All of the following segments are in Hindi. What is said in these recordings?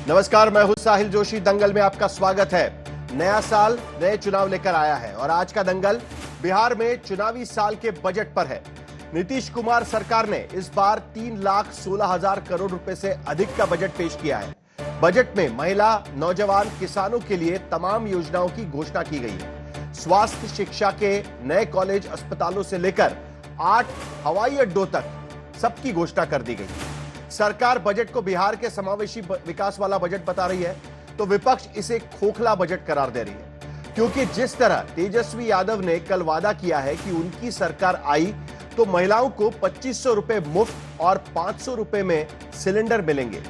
नमस्कार, मैं हूं साहिल जोशी। दंगल में आपका स्वागत है। नया साल नए चुनाव लेकर आया है और आज का दंगल बिहार में चुनावी साल के बजट पर है। नीतीश कुमार सरकार ने इस बार 3,16,000 करोड़ रुपए से अधिक का बजट पेश किया है। बजट में महिला, नौजवान, किसानों के लिए तमाम योजनाओं की घोषणा की गई है। स्वास्थ्य, शिक्षा के नए कॉलेज, अस्पतालों से लेकर 8 हवाई अड्डों तक सबकी घोषणा कर दी गई। सरकार बजट को बिहार के समावेशी विकास वाला बजट बता रही है, तो विपक्ष इसे खोखला बजट करार दे रही है। क्योंकि जिस तरह तेजस्वी यादव ने कल वादा किया है कि उनकी सरकार आई तो महिलाओं को 2500 रुपए मुफ्त और 500 रुपए में सिलेंडर मिलेंगे,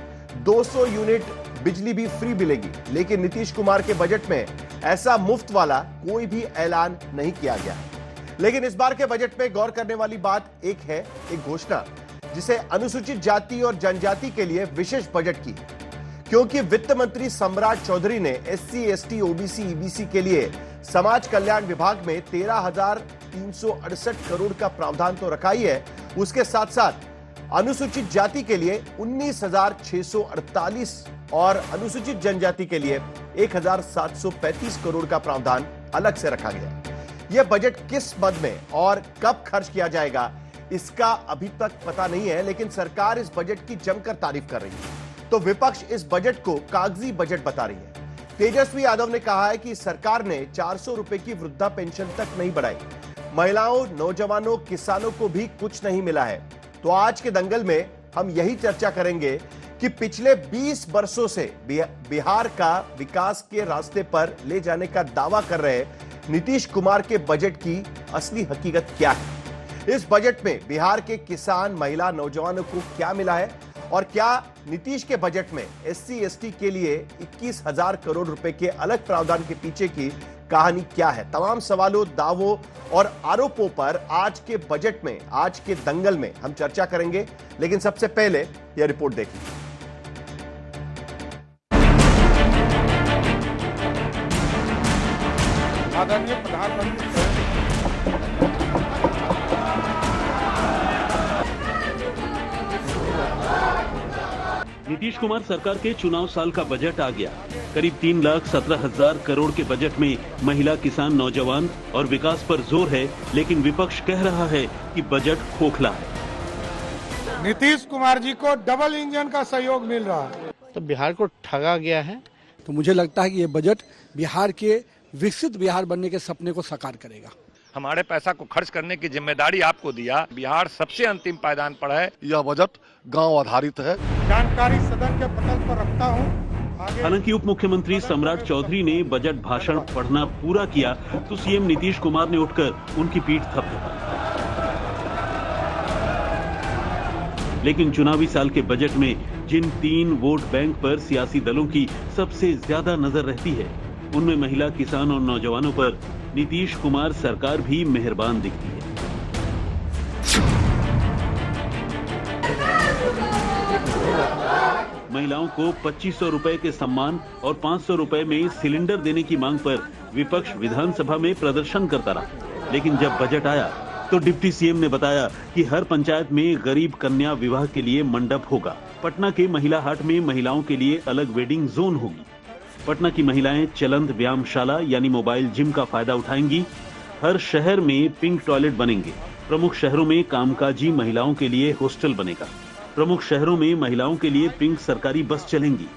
200 यूनिट बिजली भी फ्री मिलेगी। लेकिन नीतीश कुमार के बजट में ऐसा मुफ्त वाला कोई भी ऐलान नहीं किया गया। लेकिन इस बार के बजट में गौर करने वाली बात एक घोषणा जिसे अनुसूचित जाति और जनजाति के लिए विशेष बजट की, क्योंकि वित्त मंत्री सम्राट चौधरी ने SC, ST, OBC, EBC के लिए समाज कल्याण विभाग में 13,368 करोड़ का प्रावधान तो रखा ही है, उसके साथ साथ अनुसूचित जाति के लिए 19,648 और अनुसूचित जनजाति के लिए 1,735 करोड़ का प्रावधान अलग से रखा गया। यह बजट किस मद में और कब खर्च किया जाएगा, इसका अभी तक पता नहीं है, लेकिन सरकार इस बजट की जमकर तारीफ कर रही है। तो विपक्ष इस बजट को कागजी बजट बता रही है। तेजस्वी यादव ने कहा है कि सरकार ने 400 रुपए की वृद्धा पेंशन तक नहीं बढ़ाई, महिलाओं, नौजवानों, किसानों को भी कुछ नहीं मिला है। तो आज के दंगल में हम यही चर्चा करेंगे कि पिछले 20 वर्षों से बिहार का विकास के रास्ते पर ले जाने का दावा कर रहे नीतीश कुमार के बजट की असली हकीकत क्या है। इस बजट में बिहार के किसान, महिला, नौजवानों को क्या मिला है और क्या नीतीश के बजट में SC, ST के लिए 21,000 करोड़ रुपए के अलग प्रावधान के पीछे की कहानी क्या है। तमाम सवालों, दावों और आरोपों पर आज के बजट में, आज के दंगल में हम चर्चा करेंगे। लेकिन सबसे पहले यह रिपोर्ट देखिए। आदरणीय प्रधानमंत्री नीतीश कुमार सरकार के चुनाव साल का बजट आ गया। करीब 3,17,000 करोड़ के बजट में महिला, किसान, नौजवान और विकास पर जोर है, लेकिन विपक्ष कह रहा है कि बजट खोखला है। नीतीश कुमार जी को डबल इंजन का सहयोग मिल रहा है, तो बिहार को ठगा गया है। तो मुझे लगता है कि ये बजट बिहार के विकसित बिहार बनने के सपने को साकार करेगा। हमारे पैसा को खर्च करने की जिम्मेदारी आपको दिया, बिहार सबसे अंतिम पायदान पर है। यह बजट गांव आधारित है। जानकारी सदन के पटल पर रखता हूं। हालांकि उप मुख्यमंत्री सम्राट चौधरी ने बजट भाषण पढ़ना पूरा किया तो CM नीतीश कुमार ने उठकर उनकी पीठ थपथपाई। लेकिन चुनावी साल के बजट में जिन 3 वोट बैंक पर सियासी दलों की सबसे ज्यादा नजर रहती है, उनमें महिला, किसान और नौजवानों पर नीतीश कुमार सरकार भी मेहरबान दिखती है। महिलाओं को 2500 रुपए के सम्मान और 500 रुपए में सिलेंडर देने की मांग पर विपक्ष विधानसभा में प्रदर्शन करता रहा। लेकिन जब बजट आया तो डिप्टी CM ने बताया कि हर पंचायत में गरीब कन्या विवाह के लिए मंडप होगा। पटना के महिला हाट में महिलाओं के लिए अलग वेडिंग जोन होगी। पटना की महिलाएं चलंत व्यायामशाला यानी मोबाइल जिम का फायदा उठाएंगी। हर शहर में पिंक टॉयलेट बनेंगे। प्रमुख शहरों में कामकाजी महिलाओं के लिए हॉस्टल बनेगा। प्रमुख शहरों में महिलाओं के लिए पिंक सरकारी बस चलेंगी।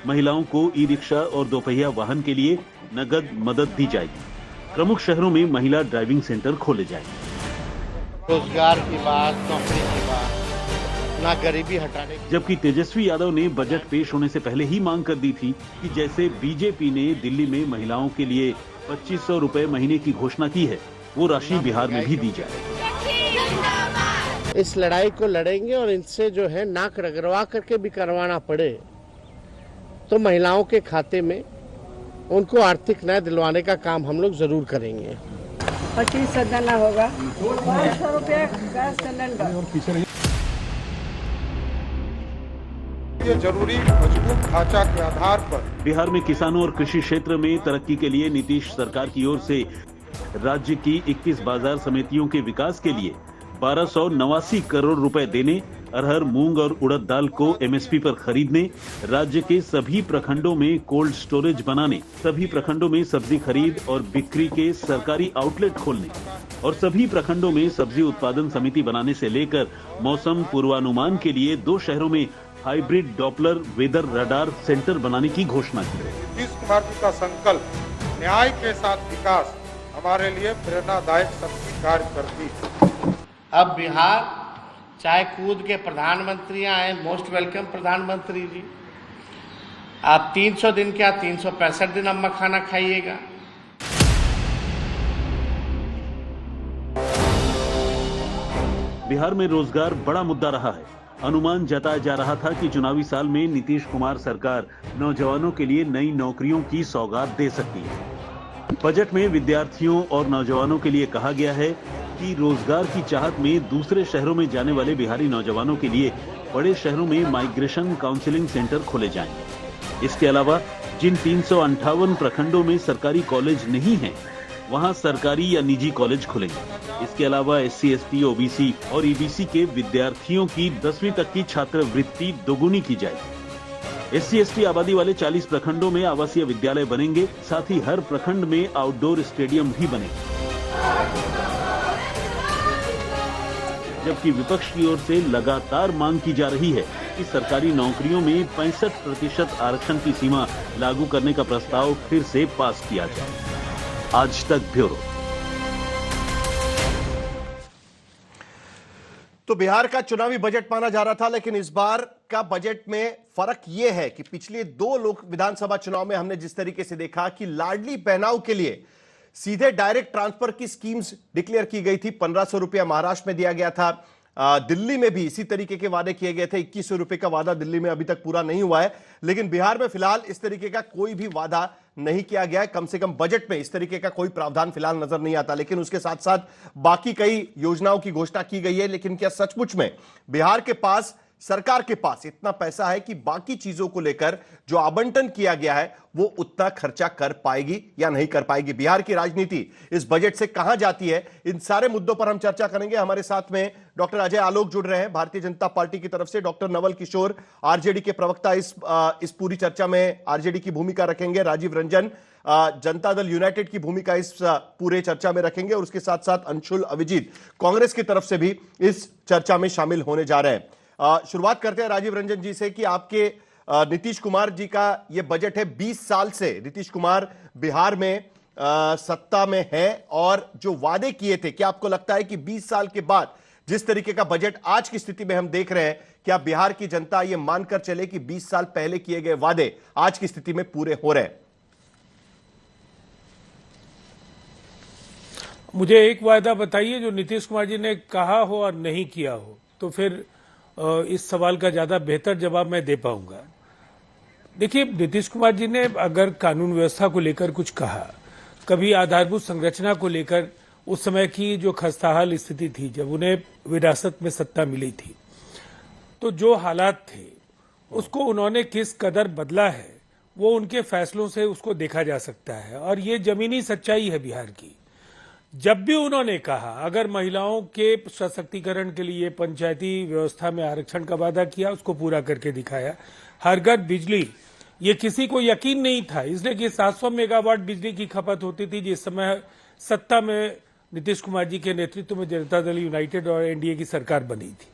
महिलाओं को ई-रिक्शा और दोपहिया वाहन के लिए नगद मदद दी जाएगी। प्रमुख शहरों में महिला ड्राइविंग सेंटर खोले जाएंगे। रोजगार की बात, नौकरी की बात, ना गरीबी हटाने। जबकि तेजस्वी यादव ने बजट पेश होने से पहले ही मांग कर दी थी कि जैसे बीजेपी ने दिल्ली में महिलाओं के लिए 2500 रुपए महीने की घोषणा की है, वो राशि बिहार में भी दी जाए। इस लड़ाई को लड़ेंगे और इनसे जो है नाक रगड़वा करके भी करवाना पड़े तो महिलाओं के खाते में उनको आर्थिक न्याय दिलवाने का काम हम लोग जरूर करेंगे। 2500 देना होगा, 500 रुपया गैस सिलेंडर। ये जरूरी मजबूत ढांचा के आधार पर बिहार में किसानों और कृषि क्षेत्र में तरक्की के लिए नीतीश सरकार की ओर से राज्य की 21 बाजार समितियों के विकास के लिए 1289 करोड़ रुपए देने अरहर, मूंग और उड़द दाल को एमएसपी पर खरीदने, राज्य के सभी प्रखंडों में कोल्ड स्टोरेज बनाने, सभी प्रखंडों में सब्जी खरीद और बिक्री के सरकारी आउटलेट खोलने और सभी प्रखंडों में सब्जी उत्पादन समिति बनाने से लेकर मौसम पूर्वानुमान के लिए 2 शहरों में hybrid Doppler weather radar centre बनाने की घोषणा की। नीतीश कुमार जी का संकल्प न्याय के साथ विकास हमारे लिए प्रेरणादायक शक्ति कार्य करती। अब बिहार चाहे कूद के प्रधानमंत्री आए, मोस्ट वेलकम प्रधानमंत्री जी। आप 300 दिन क्या 365 दिन अब मखाना खाइएगा। बिहार में रोजगार बड़ा मुद्दा रहा है। अनुमान जताया जा रहा था कि चुनावी साल में नीतीश कुमार सरकार नौजवानों के लिए नई नौकरियों की सौगात दे सकती है। बजट में विद्यार्थियों और नौजवानों के लिए कहा गया है कि रोजगार की चाहत में दूसरे शहरों में जाने वाले बिहारी नौजवानों के लिए बड़े शहरों में माइग्रेशन काउंसलिंग सेंटर खोले जाएंगे। इसके अलावा जिन 358 प्रखंडों में सरकारी कॉलेज नहीं है, वहां सरकारी या निजी कॉलेज खुलेंगे। इसके अलावा SC, ST, OBC और EBC के विद्यार्थियों की 10वीं तक की छात्रवृत्ति दोगुनी की जाएगी। SC, ST आबादी वाले 40 प्रखंडों में आवासीय विद्यालय बनेंगे, साथ ही हर प्रखंड में आउटडोर स्टेडियम भी बनेंगे। जबकि विपक्ष की ओर से लगातार मांग की जा रही है कि सरकारी नौकरियों में 65% आरक्षण की सीमा लागू करने का प्रस्ताव फिर से पास किया जाए। आज तक ब्यूरो। तो बिहार का चुनावी बजट माना जा रहा था, लेकिन इस बार का बजट में फर्क यह है कि पिछले 2 लोक विधानसभा चुनाव में हमने जिस तरीके से देखा कि लाडली बहनाओं के लिए सीधे डायरेक्ट ट्रांसफर की स्कीम्स डिक्लेयर की गई थी। 1500 रुपया महाराष्ट्र में दिया गया था। दिल्ली में भी इसी तरीके के वादे किए गए थे। 2100 रुपए का वादा दिल्ली में अभी तक पूरा नहीं हुआ है, लेकिन बिहार में फिलहाल इस तरीके का कोई भी वादा नहीं किया गया है। कम से कम बजट में इस तरीके का कोई प्रावधान फिलहाल नजर नहीं आता, लेकिन उसके साथ साथ बाकी कई योजनाओं की घोषणा की गई है। लेकिन क्या सचमुच में बिहार के पास, सरकार के पास इतना पैसा है कि बाकी चीजों को लेकर जो आवंटन किया गया है वो उतना खर्चा कर पाएगी या नहीं कर पाएगी? बिहार की राजनीति इस बजट से कहां जाती है, इन सारे मुद्दों पर हम चर्चा करेंगे। हमारे साथ में डॉक्टर अजय आलोक जुड़ रहे हैं भारतीय जनता पार्टी की तरफ से, डॉक्टर नवल किशोर आरजेडी के प्रवक्ता इस पूरी चर्चा में आरजेडी की भूमिका रखेंगे, राजीव रंजन जनता दल यूनाइटेड की भूमिका इस पूरे चर्चा में रखेंगे और उसके साथ साथ अंशुल अभिजीत कांग्रेस की तरफ से भी इस चर्चा में शामिल होने जा रहे हैं। शुरुआत करते हैं राजीव रंजन जी से कि आपके नीतीश कुमार जी का यह बजट है। 20 साल से नीतीश कुमार बिहार में सत्ता में है और जो वादे किए थे, क्या आपको लगता है कि 20 साल के बाद जिस तरीके का बजट आज की स्थिति में हम देख रहे हैं, क्या बिहार की जनता यह मानकर चले कि 20 साल पहले किए गए वादे आज की स्थिति में पूरे हो रहे हैं? मुझे एक वायदा बताइए जो नीतीश कुमार जी ने कहा हो और नहीं किया हो, तो फिर इस सवाल का ज्यादा बेहतर जवाब मैं दे पाऊंगा। देखिए, नीतीश कुमार जी ने अगर कानून व्यवस्था को लेकर कुछ कहा, कभी आधारभूत संरचना को लेकर उस समय की जो खस्ताहाल स्थिति थी जब उन्हें विरासत में सत्ता मिली थी, तो जो हालात थे उसको उन्होंने किस कदर बदला है वो उनके फैसलों से उसको देखा जा सकता है। और ये जमीनी सच्चाई है बिहार की। जब भी उन्होंने कहा अगर महिलाओं के सशक्तिकरण के लिए पंचायती व्यवस्था में आरक्षण का वादा किया, उसको पूरा करके दिखाया। हर घर बिजली, ये किसी को यकीन नहीं था, इसलिए कि 700 मेगावाट बिजली की खपत होती थी जिस समय सत्ता में नीतीश कुमार जी के नेतृत्व में जनता दल यूनाइटेड और एनडीए की सरकार बनी थी।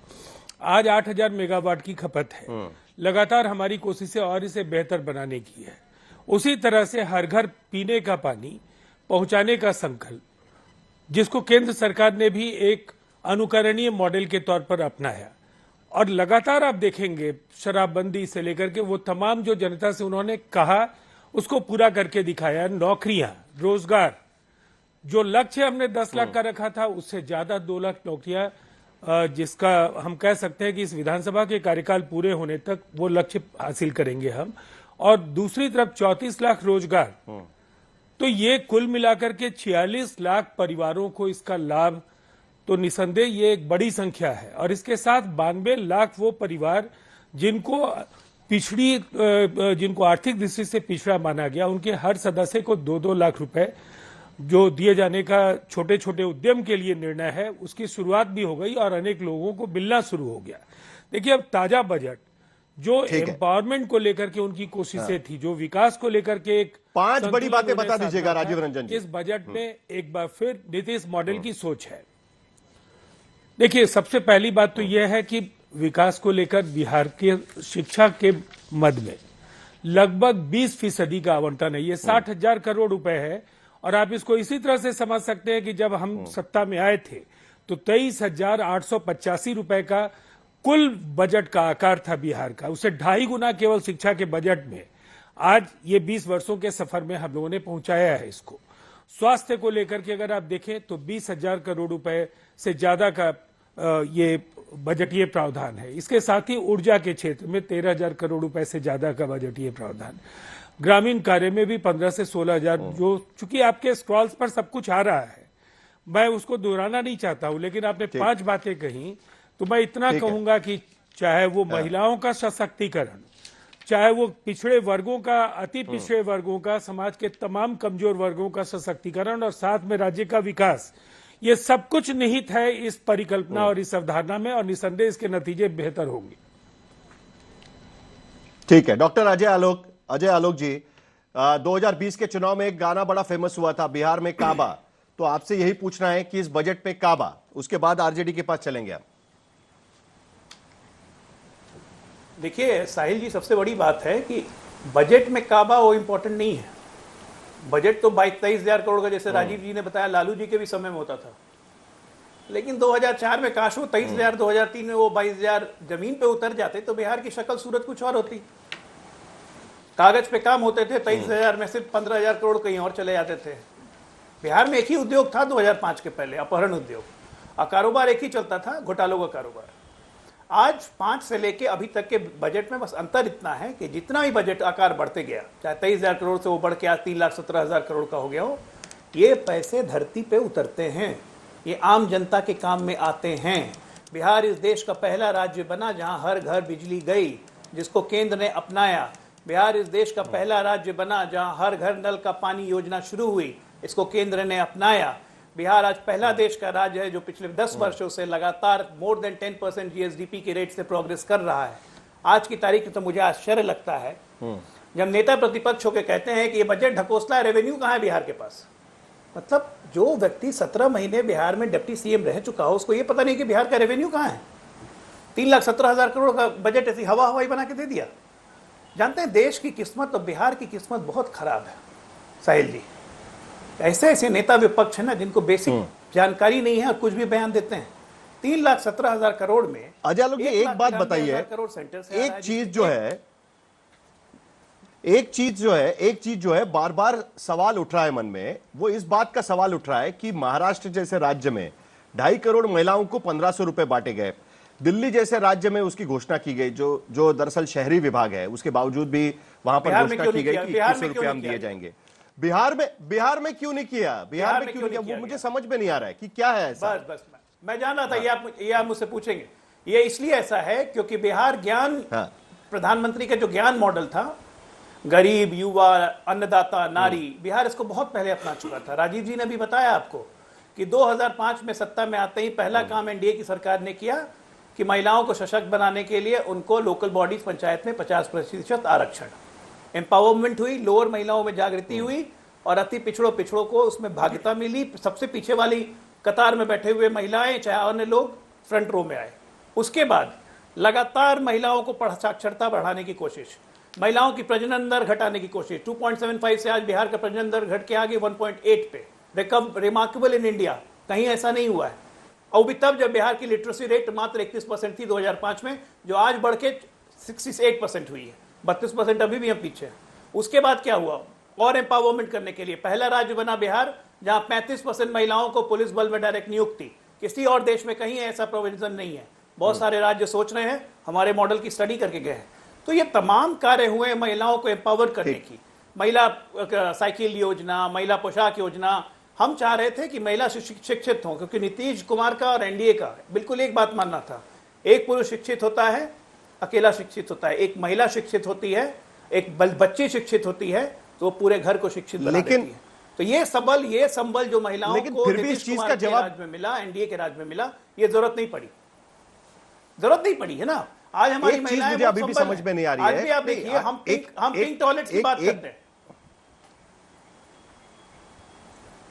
आज 8000 मेगावाट की खपत है। लगातार हमारी कोशिशें और इसे बेहतर बनाने की है। उसी तरह से हर घर पीने का पानी पहुंचाने का संकल्प, जिसको केंद्र सरकार ने भी एक अनुकरणीय मॉडल के तौर पर अपनाया, और लगातार आप देखेंगे शराबबंदी से लेकर के वो तमाम जो जनता से उन्होंने कहा उसको पूरा करके दिखाया। नौकरियां, रोजगार, जो लक्ष्य हमने 10 लाख का रखा था उससे ज्यादा 2 लाख नौकरियां, जिसका हम कह सकते हैं कि इस विधानसभा के कार्यकाल पूरे होने तक वो लक्ष्य हासिल करेंगे हम। और दूसरी तरफ 34 लाख रोजगार, तो ये कुल मिलाकर के 46 लाख परिवारों को इसका लाभ, तो निसंदेह ये एक बड़ी संख्या है। और इसके साथ 92 लाख वो परिवार जिनको आर्थिक दृष्टि से पिछड़ा माना गया, उनके हर सदस्य को 2-2 लाख रुपए जो दिए जाने का छोटे छोटे उद्यम के लिए निर्णय है, उसकी शुरुआत भी हो गई और अनेक लोगों को मिलना शुरू हो गया। देखिए, अब ताजा बजट जो ठीक है। एम्पावरमेंट को लेकर के उनकी कोशिशें थी, जो विकास को लेकर के एक 5 बड़ी संतुलन बातें उन्हें बता दीजिएगा साधना था, राजीव रंजन जी। इस बजट में एक बार फिर नीतीश मॉडल की सोच है। देखिए, सबसे पहली बात तो यह है कि विकास को लेकर बिहार के शिक्षा के मद में लगभग 20% का आवंटन है। ये 60,000 करोड़ रुपए है। और आप इसको इसी तरह से समझ सकते हैं कि जब हम सत्ता में आए थे तो 23,885 रुपए का कुल बजट का आकार था बिहार का, उसे 2.5 गुना केवल शिक्षा के बजट में आज ये 20 वर्षों के सफर में हम लोगों ने पहुंचाया है इसको। स्वास्थ्य को लेकर के अगर आप देखें तो 20,000 करोड़ रुपए से ज्यादा का ये बजटीय प्रावधान है। इसके साथ ही ऊर्जा के क्षेत्र में 13,000 करोड़ रुपए से ज्यादा का बजटीय प्रावधान। ग्रामीण कार्य में भी 15 से 16,000, जो चूंकि आपके स्क्रॉल्स पर सब कुछ आ रहा है, मैं उसको दोहराना नहीं चाहता हूं, लेकिन आपने 5 बातें कही तो मैं इतना कहूंगा कि चाहे वो महिलाओं का सशक्तिकरण, चाहे वो पिछड़े वर्गों का, अति पिछड़े वर्गों का, समाज के तमाम कमजोर वर्गों का सशक्तिकरण और साथ में राज्य का विकास, ये सब कुछ निहित है इस परिकल्पना और इस अवधारणा में, और निसंदेह इसके नतीजे बेहतर होंगे। ठीक है। डॉक्टर अजय आलोक जी, 2020 के चुनाव में एक गाना बड़ा फेमस हुआ था, बिहार में काबा। तो आपसे यही पूछना है कि इस बजट पे काबा, उसके बाद आरजेडी के पास चलेंगे आप। देखिए साहिल जी, सबसे बड़ी बात है कि बजट में काबा वो इम्पोर्टेंट नहीं है। बजट तो 22-23,000 करोड़ का, जैसे राजीव जी ने बताया, लालू जी के भी समय में होता था। लेकिन 2004 में काश वो 23,000, 2003 में वो 22,000 जमीन पे उतर जाते तो बिहार की शक्ल सूरत कुछ और होती। कागज पे काम होते थे, 23,000 में सिर्फ 15,000 करोड़ कहीं और चले जाते थे। बिहार में एक ही उद्योग था 2005 के पहले, अपहरण उद्योग, और कारोबार एक ही चलता था, घोटालों का कारोबार। आज 5 से लेके अभी तक के बजट में बस अंतर इतना है कि जितना भी बजट आकार बढ़ते गया, चाहे 23,000 करोड़ से वो बढ़ के आज 3,17,000 करोड़ का हो गया हो, ये पैसे धरती पे उतरते हैं, ये आम जनता के काम में आते हैं। बिहार इस देश का पहला राज्य बना जहां हर घर बिजली गई, जिसको केंद्र ने अपनाया। बिहार इस देश का पहला राज्य बना जहां हर घर नल का पानी योजना शुरू हुई, इसको केंद्र ने अपनाया। बिहार आज पहला देश का राज्य है जो पिछले 10 वर्षों से लगातार मोर देन 10% जीएसडीपी के रेट से प्रोग्रेस कर रहा है। आज की तारीख में तो मुझे आश्चर्य लगता है जब नेता प्रतिपक्ष होकर कहते हैं कि ये बजट ढकोसला है, रेवेन्यू कहाँ है बिहार के पास। मतलब जो व्यक्ति 17 महीने बिहार में डिप्टी सीएम रह चुका हो, उसको ये पता नहीं कि बिहार का रेवेन्यू कहाँ है। 3,17,000 करोड़ का बजट ऐसी हवाई बना के दे दिया। जानते हैं देश की किस्मत और बिहार की किस्मत बहुत खराब है साहिल जी। ऐसे ऐसे नेता विपक्ष है ना जिनको बेसिक जानकारी नहीं है और कुछ भी बयान देते हैं। 3,17,000 करोड़ में अजय आलोक जी एक बात बताइए, एक चीज जो है बार बार सवाल उठ रहा है मन में, वो इस बात का सवाल उठ रहा है कि महाराष्ट्र जैसे राज्य में 2.5 करोड़ महिलाओं को 1,500 रुपए बांटे गए। दिल्ली जैसे राज्य में उसकी घोषणा की गई, जो दरअसल शहरी विभाग है, उसके बावजूद भी वहां पर घोषणा की गई कि 2100 रुपए हम दिए जाएंगे। बिहार में क्यों नहीं किया? बिहार में क्यों नहीं किया? वो मुझे समझ में नहीं आ रहा है कि क्या है ऐसा। बस मैं जान रहा था ये आप मुझसे पूछेंगे। ये इसलिए ऐसा है क्योंकि बिहार ज्ञान प्रधानमंत्री का जो ज्ञान मॉडल था, गरीब, युवा, अन्नदाता, नारी, बिहार इसको बहुत पहले अपना चुका था। राजीव जी ने भी बताया आपको कि 2005 में सत्ता में आते ही पहला काम एनडीए की सरकार ने किया कि महिलाओं को सशक्त बनाने के लिए उनको लोकल बॉडीज पंचायत में 50% आरक्षण, एम्पावरमेंट हुई, लोअर महिलाओं में जागृति हुई और अति पिछड़ों को उसमें भाग्यता मिली। सबसे पीछे वाली कतार में बैठे हुए महिलाएं चाहे अन्य लोग फ्रंट रो में आए। उसके बाद लगातार महिलाओं को साक्षरता बढ़ाने की कोशिश, महिलाओं की प्रजनन दर घटाने की कोशिश। 2.75 से आज बिहार का प्रजनन दर घट के आगे 1.8 पे, रिमार्केबल इन इंडिया, कहीं ऐसा नहीं हुआ है। और भी तब जब बिहार की लिटरेसी रेट मात्र 31% थी 2005 में, जो आज बढ़ के 68% हुई है। 32% अभी भी हम पीछे हैं। उसके बाद क्या हुआ? और एम्पावरमेंट करने के लिए पहला राज्य बना बिहार जहां 35% महिलाओं को पुलिस बल में डायरेक्ट नियुक्ति। किसी और देश में कहीं ऐसा प्रोविजन नहीं है। बहुत सारे राज्य सोच रहे हैं, हमारे मॉडल की स्टडी करके गए हैं। तो ये तमाम कार्य हुए महिलाओं को एम्पावर करने की। महिला साइकिल योजना, महिला पोशाक योजना। हम चाह रहे थे कि महिला शिक्षित हों, क्योंकि नीतीश कुमार का और एनडीए का बिल्कुल एक बात मानना था, एक पुरुष शिक्षित होता है, अकेला शिक्षित होता है। एक महिला शिक्षित होती है, एक बच्ची शिक्षित होती है, तो पूरे घर को शिक्षित बना देती है। तो ये संबल जो महिलाओं को नीतीश कुमार के राज में मिला, एनडीए के राज में मिला, ये जरूरत नहीं पड़ी है ना। आज हमारी एक चीज महिलाएं मुझे बहुत अभी भी संबल समझ हैं। में नहीं आ रही है। आज भी आप देखिए, हम पिंक टॉयलेट्स की बात करते हैं।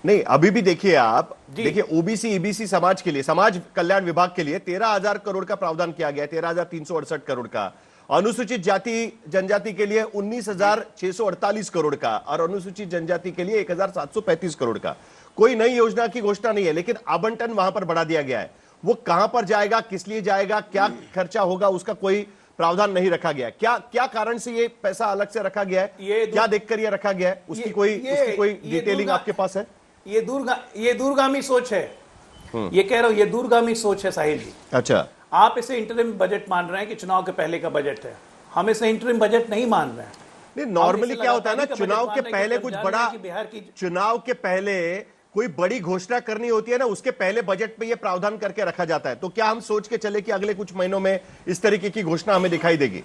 नहीं, अभी भी देखिए, आप देखिए ओबीसी ईबीसी समाज के लिए, समाज कल्याण विभाग के लिए 13,000 करोड़ का प्रावधान किया गया है, 13,368 करोड़ का। अनुसूचित जाति जनजाति के लिए 19,648 करोड़ का, और अनुसूचित जनजाति के लिए 1,735 करोड़ का। कोई नई योजना की घोषणा नहीं है, लेकिन आवंटन वहां पर बढ़ा दिया गया है। वो कहां पर जाएगा, किस लिए जाएगा, क्या खर्चा होगा, उसका कोई प्रावधान नहीं रखा गया। क्या कारण से ये पैसा अलग से रखा गया है, क्या देखकर ये रखा गया है, उसकी कोई डिटेलिंग आपके पास है? ये दूरगामी सोच है। ये कह रहा हूं, ये दूरगामी सोच है साहिल जी। अच्छा, आप इसे इंटरिम बजट मान रहे हैं कि चुनाव के पहले का बजट है। हम इसे इंटरिम बजट नहीं मान रहे हैं। नहीं, नॉर्मली क्या होता है ना, चुनाव के पहले कुछ बड़ा, चुनाव के पहले कोई बड़ी घोषणा करनी होती है ना, उसके पहले बजट में ये प्रावधान करके रखा जाता है। तो क्या हम सोच के चले कि अगले कुछ महीनों में इस तरीके की घोषणा हमें दिखाई देगी?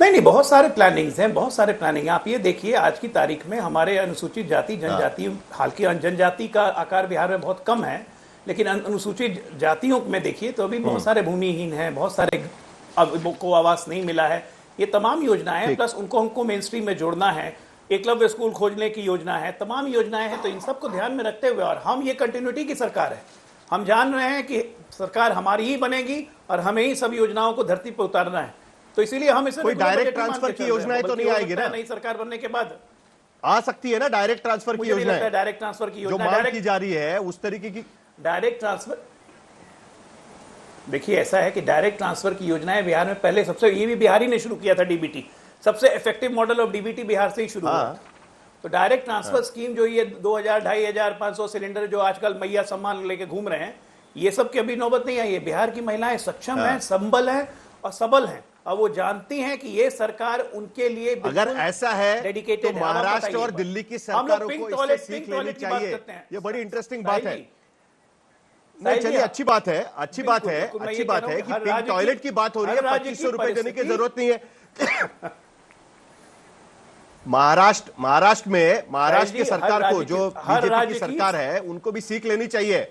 नहीं, बहुत सारे प्लानिंग्स हैं, बहुत सारे प्लानिंग हैं। आप ये देखिए, आज की तारीख में हमारे अनुसूचित जाति जनजाति, हालांकि जनजाति का आकार बिहार में बहुत कम है, लेकिन अनुसूचित जातियों में देखिए तो अभी बहुत सारे भूमिहीन हैं, बहुत सारे को आवास नहीं मिला है। ये तमाम योजनाएं, प्लस उनको हमको मेन स्ट्रीम में जोड़ना है, एकलव्य स्कूल खोजने की योजना है, तमाम योजनाएं हैं। तो इन सबको ध्यान में रखते हुए, और हम ये कंटिन्यूटी की सरकार है, हम जान रहे हैं कि सरकार हमारी ही बनेगी और हमें ही सब योजनाओं को धरती पर उतारना है। तो इसीलिए हम इसे कोई डायरेक्ट ट्रांसफर की योजनाएं तो नहीं आएगी ना? नई सरकार बनने के बाद आ सकती है ना डायरेक्ट ट्रांसफर की योजना? डायरेक्ट ट्रांसफर की योजना जो मांग की जा रही है उस तरीके की डायरेक्ट ट्रांसफर। देखिए, ऐसा है कि डायरेक्ट ट्रांसफर की योजनाएं बिहार में पहले सबसे, ये भी बिहार ही ने शुरू किया था। डीबीटी सबसे effective model of DBT Bihar से ही शुरू हुआ। तो डायरेक्ट ट्रांसफर स्कीम जो ये 2,000, 2,500, 500 सिलेंडर जो आजकल मैया सम्मान लेके घूम रहे हैं, ये सब की अभी नौबत नहीं आई है। बिहार की महिलाएं सक्षम हैं, संबल हैं और सबल हैं, और वो जानती हैं कि ये सरकार उनके लिए अगर ऐसा है डेडिकेटेड तो महाराष्ट्र और दिल्ली की सरकारों को इससे सीख लेनी चाहिए। ये बड़ी इंटरेस्टिंग बात है। नहीं, चलिए, अच्छी बात है, अच्छी बात है, अच्छी बात है कि पिंक टॉयलेट की बात हो रही है। 2,500 रुपए देने की जरूरत नहीं है। महाराष्ट्र की सरकार को, जो बीजेपी की सरकार है, उनको भी सीख लेनी चाहिए।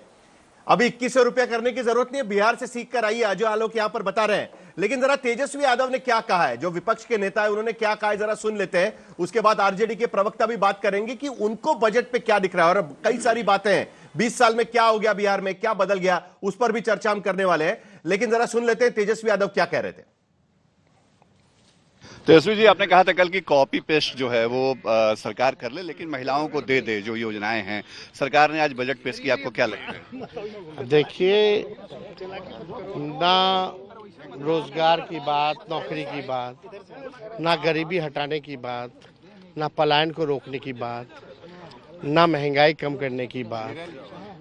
अभी 2100 रुपया करने की जरूरत नहीं है, बिहार से सीख कर आइए। अजय आलोक यहां पर बता रहे हैं। लेकिन जरा तेजस्वी यादव ने क्या कहा है, जो विपक्ष के नेता है, उन्होंने क्या कहा है, जरा सुन लेते हैं। उसके बाद आरजेडी के प्रवक्ता भी बात करेंगे कि उनको बजट पे क्या दिख रहा है, और कई सारी बातें हैं। 20 साल में क्या हो गया बिहार में, क्या बदल गया, उस पर भी चर्चा हम करने वाले हैं। लेकिन जरा सुन लेते हैं तेजस्वी यादव क्या कह रहे थे। तेजस्वी जी, आपने कहा था कल की कॉपी पेस्ट जो है वो सरकार कर ले, लेकिन महिलाओं को दे दे जो योजनाएं हैं। सरकार ने आज बजट पेश किया, आपको क्या लगता है? देखिए, ना रोजगार की बात, नौकरी की बात, ना गरीबी हटाने की बात, ना पलायन को रोकने की बात, ना महंगाई कम करने की बात,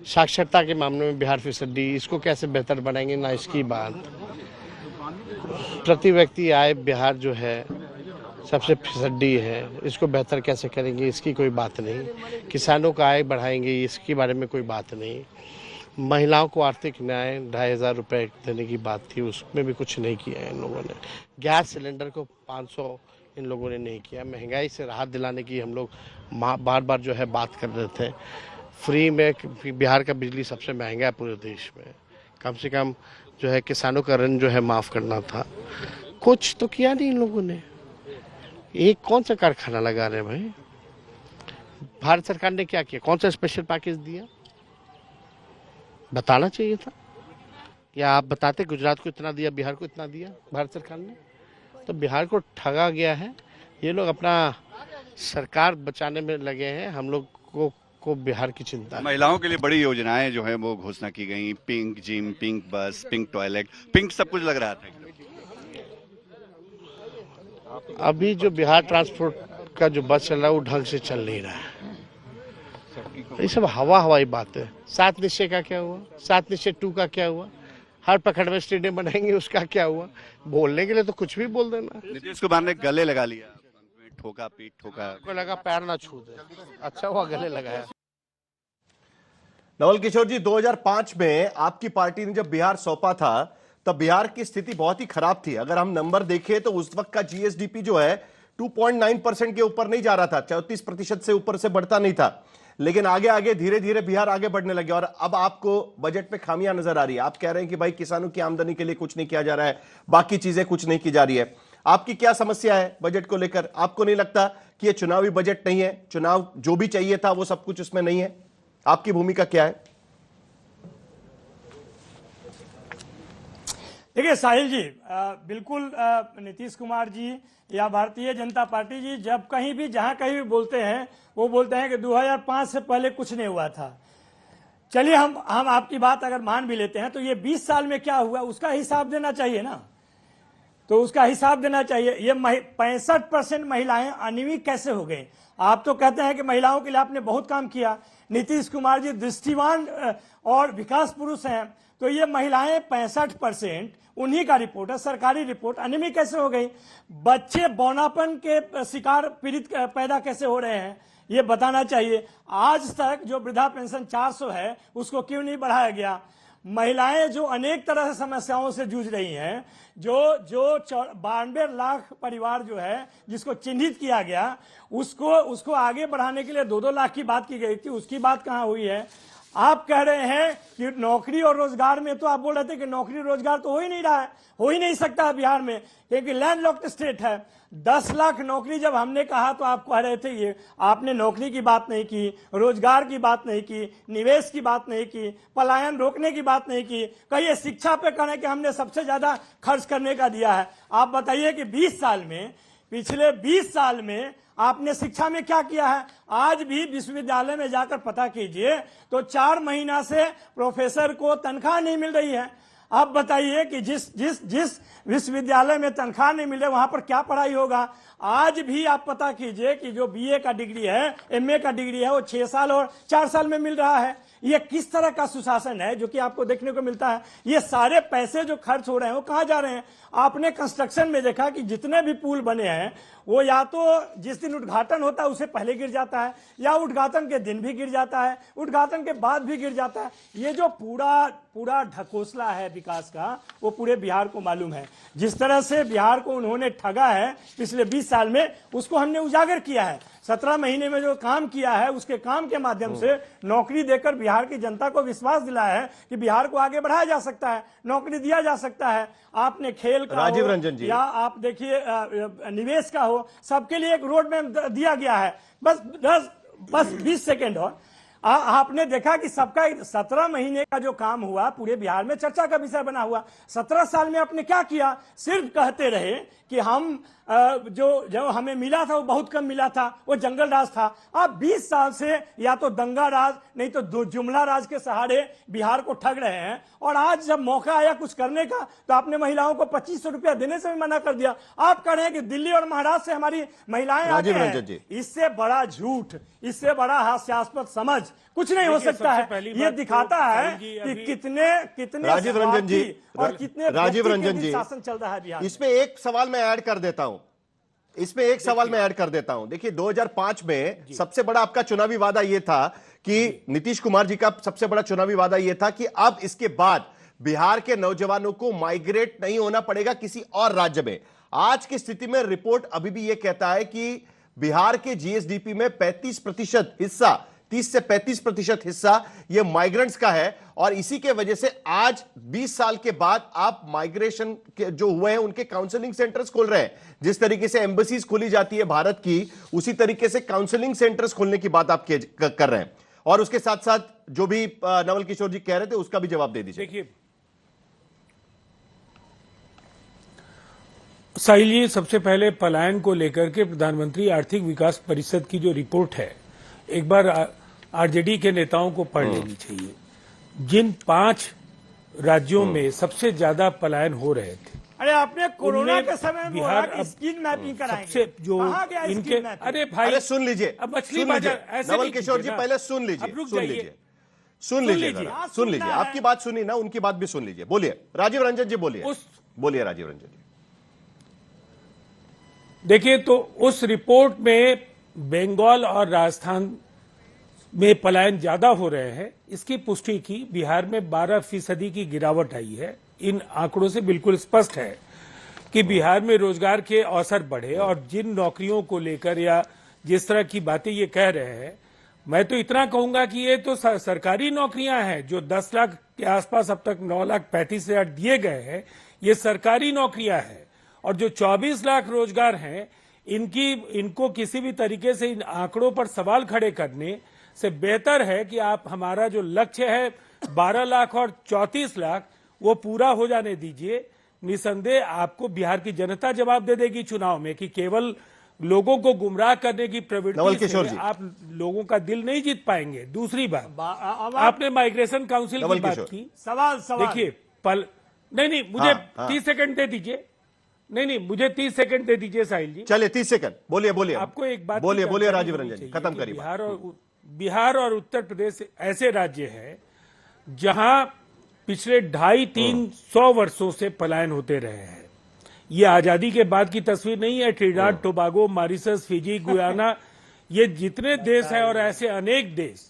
साक्षरता के मामले में बिहार फीसदी, इसको कैसे बेहतर बनाएंगे, ना इसकी बात। प्रति व्यक्ति आय बिहार जो है सबसे फीसदी है, इसको बेहतर कैसे करेंगे, इसकी कोई बात नहीं। किसानों का आय बढ़ाएंगे, इसके बारे में कोई बात नहीं। महिलाओं को आर्थिक न्याय 2,500 रुपये देने की बात थी, उसमें भी कुछ नहीं किया है इन लोगों ने। गैस सिलेंडर को 500 इन लोगों ने नहीं किया। महंगाई से राहत दिलाने की हम लोग बार बार जो है बात कर रहे थे। फ्री में बिहार का बिजली सबसे महंगा है पूरे देश में। कम से कम जो है किसानों का ऋण जो है माफ़ करना था। कुछ तो किया नहीं इन लोगों ने। एक कौन सा कारखाना लगा रहे हैं भाई? भारत सरकार ने क्या किया? कौन सा स्पेशल पैकेज दिया? बताना चाहिए था। या आप बताते गुजरात को इतना दिया, बिहार को इतना दिया भारत सरकार ने? तो बिहार को ठगा गया है। ये लोग अपना सरकार बचाने में लगे हैं, हम लोग को बिहार की चिंता है। महिलाओं के लिए बड़ी योजनाएं जो है वो घोषणा की गई, पिंक जिम, पिंक बस, पिंक टॉयलेट, पिंक सब कुछ लग रहा था। अभी जो बिहार ट्रांसपोर्ट का जो बस चल रहा है वो ढंग से चल नहीं रहा है। ये सब हवाई बात है। 7 निश्चय का क्या हुआ? 7 निश्चय 2 का क्या हुआ? हर प्रखंड में स्टेडियम बनाएंगे, उसका क्या हुआ? बोलने के लिए तो कुछ भी बोल देना। नीतीश कुमार ने गले लगा लिया, ठोका पीठ ठोका, को लगा पैर ना छू दे, अच्छा हुआ गले लगाया। नवल किशोर जी, 2005 में आपकी पार्टी ने जब बिहार सौंपा था तब बिहार की स्थिति बहुत ही खराब थी। अगर हम नंबर देखें तो उस वक्त का जीएसडीपी जो है 2.9% के ऊपर नहीं जा रहा था, 34% से ऊपर से बढ़ता नहीं था। लेकिन आगे आगे धीरे धीरे बिहार आगे बढ़ने लगे और अब आपको बजट में खामियां नजर आ रही है। आप कह रहे हैं कि भाई किसानों की आमदनी के लिए कुछ नहीं किया जा रहा है, बाकी चीजें कुछ नहीं की जा रही है। आपकी क्या समस्या है बजट को लेकर? आपको नहीं लगता कि ये चुनावी बजट नहीं है, चुनाव जो भी चाहिए था वो सब कुछ उसमें नहीं है? आपकी भूमिका क्या है? देखिए साहिल जी, बिल्कुल नीतीश कुमार जी या भारतीय जनता पार्टी जी जब कहीं भी जहां कहीं भी बोलते हैं वो बोलते हैं कि 2005 से पहले कुछ नहीं हुआ था। चलिए हम आपकी बात अगर मान भी लेते हैं तो ये 20 साल में क्या हुआ उसका हिसाब देना चाहिए ना, तो उसका हिसाब देना चाहिए। ये 65% महिलाएं अनियमित कैसे हो गई? आप तो कहते हैं कि महिलाओं के लिए आपने बहुत काम किया, नीतीश कुमार जी दृष्टिवान और विकास पुरुष हैं, तो ये महिलाएं 65% उन्हीं का रिपोर्ट है, सरकारी रिपोर्ट, अनियमित कैसे हो गई? बच्चे बौनापन के शिकार पीड़ित पैदा कैसे हो रहे हैं ये बताना चाहिए। आज तक जो वृद्धा पेंशन 400 है उसको क्यों नहीं बढ़ाया गया? महिलाएं जो अनेक तरह से समस्याओं से जूझ रही हैं, जो 92 लाख परिवार जो है जिसको चिन्हित किया गया उसको आगे बढ़ाने के लिए 2-2 लाख की बात की गई थी, उसकी बात कहां हुई है? आप कह रहे हैं कि नौकरी और रोजगार में, तो आप बोल रहे थे कि नौकरी रोजगार तो हो ही नहीं रहा है, हो ही नहीं सकता है बिहार में क्योंकि लैंडलॉक्ड स्टेट है। 10 लाख नौकरी जब हमने कहा तो आप कह रहे थे ये आपने नौकरी की बात नहीं की, रोजगार की बात नहीं की, निवेश की बात नहीं की, पलायन रोकने की बात नहीं की, कहिए शिक्षा पे कहें कि हमने सबसे ज्यादा खर्च करने का दिया है। आप बताइए कि 20 साल में, पिछले 20 साल में आपने शिक्षा में क्या किया है? आज भी विश्वविद्यालय में जाकर पता कीजिए तो 4 महीना से प्रोफेसर को तनख्वाह नहीं मिल रही है। आप बताइए कि जिस विश्वविद्यालय में तनख्वाह नहीं मिले वहां पर क्या पढ़ाई होगा? आज भी आप पता कीजिए कि जो बीए का डिग्री है, एमए का डिग्री है, वो 6 साल और 4 साल में मिल रहा है। ये किस तरह का सुशासन है जो कि आपको देखने को मिलता है? ये सारे पैसे जो खर्च हो रहे हैं वो कहां जा रहे हैं? आपने कंस्ट्रक्शन में देखा कि जितने भी पुल बने हैं वो या तो जिस दिन उद्घाटन होता है उससे पहले गिर जाता है या उद्घाटन के दिन भी गिर जाता है, उद्घाटन के बाद भी गिर जाता है। ये जो पूरा ढकोसला है विकास का वो पूरे बिहार को मालूम है। जिस तरह से बिहार को उन्होंने ठगा है पिछले 20 साल में, उसको हमने उजागर किया है। 17 महीने में जो काम किया है उसके काम के माध्यम से नौकरी देकर बिहार की जनता को विश्वास दिलाया है कि बिहार को आगे बढ़ाया जा सकता है, नौकरी दिया जा सकता है। आपने खेल का राजीव रंजन जी, या आप देखिए निवेश का हो, सबके लिए एक रोड मैप दिया गया है। बस 20 सेकेंड और आपने देखा कि सबका 17 महीने का जो काम हुआ पूरे बिहार में चर्चा का विषय बना हुआ। 17 साल में आपने क्या किया? सिर्फ कहते रहे कि हम जो हमें मिला था वो बहुत कम मिला था, वो जंगल राज था। आप 20 साल से या तो दंगा राज नहीं तो जुमला राज के सहारे बिहार को ठग रहे हैं और आज जब मौका आया कुछ करने का तो आपने महिलाओं को 2500 रुपया देने से भी मना कर दिया। आप कह रहे हैं कि दिल्ली और महाराष्ट्र से हमारी महिलाएं आगे हैं। इससे बड़ा झूठ, इससे बड़ा हास्यास्पद समझ कुछ नहीं हो सकता है। ये दिखाता है कि कितने राजीव रंजन जी और कितने राजीव रंजन जी शासन चल रहा है बिहार। इसमें एक सवाल मैं ऐड कर देता हूं। देखिए 2005 में सबसे बड़ा आपका चुनावी वादा यह था कि नीतीश कुमार जी का सबसे बड़ा चुनावी वादा यह था कि अब इसके बाद बिहार के नौजवानों को माइग्रेट नहीं होना पड़ेगा किसी और राज्य में। आज की स्थिति में रिपोर्ट अभी भी यह कहता है कि बिहार के जीएसडीपी में 35% हिस्सा, 30 से 35% हिस्सा ये माइग्रेंट्स का है और इसी के वजह से आज 20 साल के बाद आप माइग्रेशन के जो हुए हैं उनके काउंसलिंग सेंटर्स खोल रहे हैं। जिस तरीके से एम्बेसीज खोली जाती है भारत की, उसी तरीके से काउंसलिंग सेंटर्स खोलने की बात आप कर रहे हैं। और उसके साथ साथ जो भी नवल किशोर जी कह रहे थे उसका भी जवाब दे दीजिए। देखिए साहिल जी, सबसे पहले पलायन को लेकर के प्रधानमंत्री आर्थिक विकास परिषद की जो रिपोर्ट है एक बार आरजेडी के नेताओं को पढ़ लेनी चाहिए। जिन 5 राज्यों में सबसे ज्यादा पलायन हो रहे थे, अरे आपने कोरोना के समय बिहार स्किल मैपिंग कराएंगे, सबसे जो इनके, अरे भाई अरे सुन लीजिए, अब मछली बाजार ऐसे नवल किशोर जी पहले सुन लीजिए, आपकी बात सुनी ना, उनकी बात भी सुन लीजिए। बोलिए राजीव रंजन जी, बोलिए राजीव रंजन जी। देखिए तो उस रिपोर्ट में बंगाल और राजस्थान में पलायन ज्यादा हो रहे हैं, इसकी पुष्टि की बिहार में 12% की गिरावट आई है। इन आंकड़ों से बिल्कुल स्पष्ट है कि बिहार में रोजगार के अवसर बढ़े और जिन नौकरियों को लेकर या जिस तरह की बातें ये कह रहे हैं मैं तो इतना कहूंगा कि ये तो सरकारी नौकरियां हैं जो 10 लाख के आसपास अब तक 9,35,000 दिए गए हैं, ये सरकारी नौकरियां हैं। और जो 24 लाख रोजगार हैं, इनको किसी भी तरीके से इन आंकड़ों पर सवाल खड़े करने से बेहतर है कि आप हमारा जो लक्ष्य है 12 लाख और 34 लाख वो पूरा हो जाने दीजिए। निसंदेह आपको बिहार की जनता जवाब दे देगी चुनाव में कि केवल लोगों को गुमराह करने की प्रवृत्ति से आप लोगों का दिल नहीं जीत पाएंगे। दूसरी बात, आपने माइग्रेशन काउंसिल की बात की। सवाल देखिए नहीं मुझे 30 सेकंड दे दीजिए। नहीं मुझे 30 सेकंड दे दीजिए साहिल जी। चलिए 30 सेकंड बोलिए। आपको एक बात बोलिए राजीव रंजन जी, खत्म करिए। बिहार और उत्तर प्रदेश ऐसे राज्य हैं जहां पिछले 250-300 वर्षों से पलायन होते रहे हैं। ये आजादी के बाद की तस्वीर नहीं है। Trinidad Tobago, Mauritius, Fiji, Guyana, ये जितने देश हैं और ऐसे अनेक देश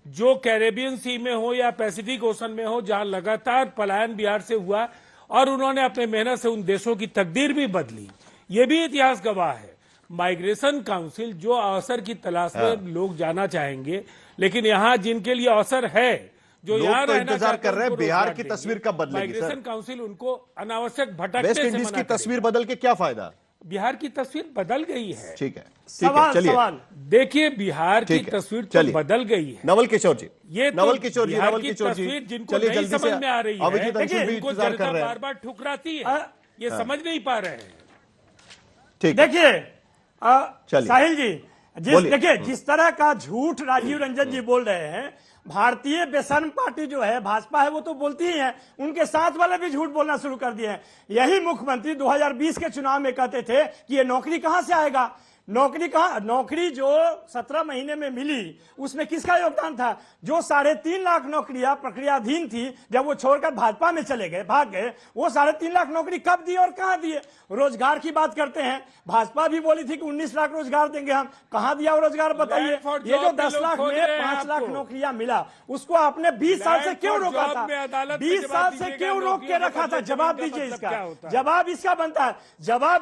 जो कैरेबियन सी में हो या पैसिफिक ओशन में हो, जहां लगातार पलायन बिहार से हुआ और उन्होंने अपने मेहनत से उन देशों की तकदीर भी बदली। ये भी इतिहास गवाह है। माइग्रेशन काउंसिल जो अवसर की तलाश में लोग जाना चाहेंगे, लेकिन यहाँ जिनके लिए अवसर है, जो यहाँ तो इंतजार कर रहे हैं बिहार की तस्वीर कब बदलेगी। माइग्रेशन काउंसिल उनको अनावश्यक भटकने वेस्ट इंडीज की तस्वीर बदल के क्या फायदा। बिहार की तस्वीर बदल गई है। ठीक है, सवाल देखिए, बिहार की तस्वीर तो बदल गई है। नवल किशोर जी, ये नवल किशोर जी, जिनको नहीं समझ में आ रही है, उनको जनता बार बार ठुकराती है, ये समझ नहीं पा रहे हैं। ठीक, देखिए साहिल जी, देखिए जिस तरह का झूठ राजीव रंजन जी बोल रहे हैं, भारतीय बेशर्म पार्टी जो है भाजपा है वो तो बोलती ही है, उनके साथ वाले भी झूठ बोलना शुरू कर दिए हैं। यही मुख्यमंत्री 2020 के चुनाव में कहते थे कि ये नौकरी कहां से आएगा। नौकरी जो 17 महीने में मिली उसमें किसका योगदान था। जो 3.5 लाख नौकरियां प्रक्रियाधीन थी, जब वो छोड़कर भाजपा में चले गए, भाग गए, वो 3.5 लाख नौकरी कब दिए और कहां दिए। रोजगार की बात करते हैं, भाजपा भी बोली थी कि 19 लाख रोजगार देंगे हम, कहां दिया वो रोजगार बताइए। ये जो 10 लाख में 5 लाख नौकरियां मिला, उसको आपने 20 साल से क्यों रोका था। 20 साल से क्यों रोक के रखा था। जवाब दीजिए इसका। जवाब